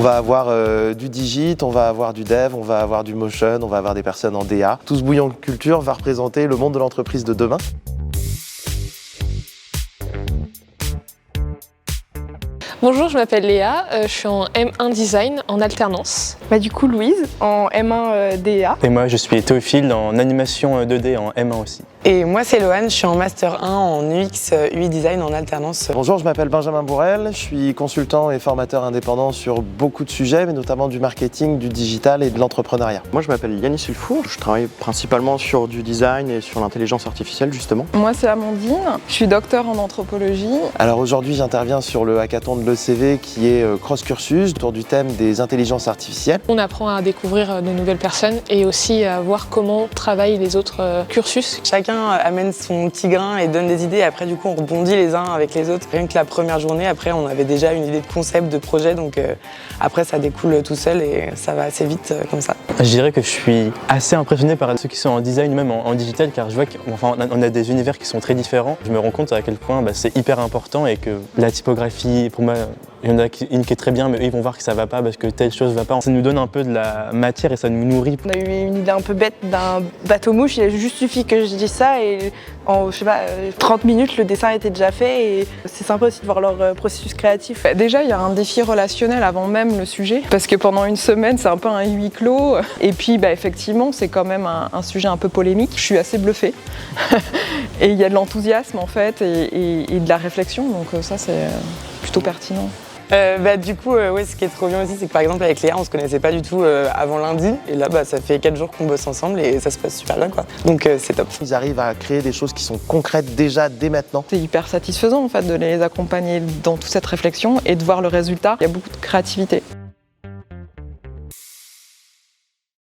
On va avoir du digit, on va avoir du dev, on va avoir du motion, on va avoir des personnes en DA. Tout ce bouillon de culture va représenter le monde de l'entreprise de demain. Bonjour, je m'appelle Léa, je suis en M1 Design en alternance. Du coup Louise en M1 DA. Et moi je suis Théophile en animation 2D en M1 aussi. Et moi c'est Loane, je suis en Master 1 en UX UI Design en alternance. Bonjour, je m'appelle Benjamin Bourrel, je suis consultant et formateur indépendant sur beaucoup de sujets, mais notamment du marketing, du digital et de l'entrepreneuriat. Moi je m'appelle Yannis Sulfour, je travaille principalement sur du design et sur l'intelligence artificielle justement. Moi c'est Amandine, je suis docteur en anthropologie. Alors aujourd'hui j'interviens sur le hackathon de l'ECV qui est cross-cursus autour du thème des intelligences artificielles. On apprend à découvrir de nouvelles personnes et aussi à voir comment travaillent les autres cursus. Chacun amène son petit grain et donne des idées, et après du coup on rebondit les uns avec les autres. Rien que la première journée, après on avait déjà une idée de concept, de projet, donc après ça découle tout seul et ça va assez vite comme ça. Je dirais que je suis assez impressionné par ceux qui sont en design, même en digital, car je vois qu'on a des univers qui sont très différents. Je me rends compte à quel point c'est hyper important et que la typographie, pour moi, il y en a une qui est très bien, mais eux, ils vont voir que ça va pas parce que telle chose va pas. Ça nous donne un peu de la matière et ça nous nourrit. On a eu une idée un peu bête d'un bateau-mouche, il a juste suffi que je dise ça et en 30 minutes le dessin était déjà fait et c'est sympa aussi de voir leur processus créatif. Déjà il y a un défi relationnel avant même le sujet parce que pendant une semaine c'est un peu un huis clos et puis effectivement c'est quand même un sujet un peu polémique. Je suis assez bluffée et il y a de l'enthousiasme en fait et de la réflexion, donc ça c'est plutôt pertinent. Du coup, ce qui est trop bien aussi, c'est que par exemple avec Léa, on se connaissait pas du tout avant lundi, et là ça fait 4 jours qu'on bosse ensemble et ça se passe super bien quoi. Donc c'est top. Ils arrivent à créer des choses qui sont concrètes déjà dès maintenant. C'est hyper satisfaisant en fait de les accompagner dans toute cette réflexion et de voir le résultat. Il y a beaucoup de créativité.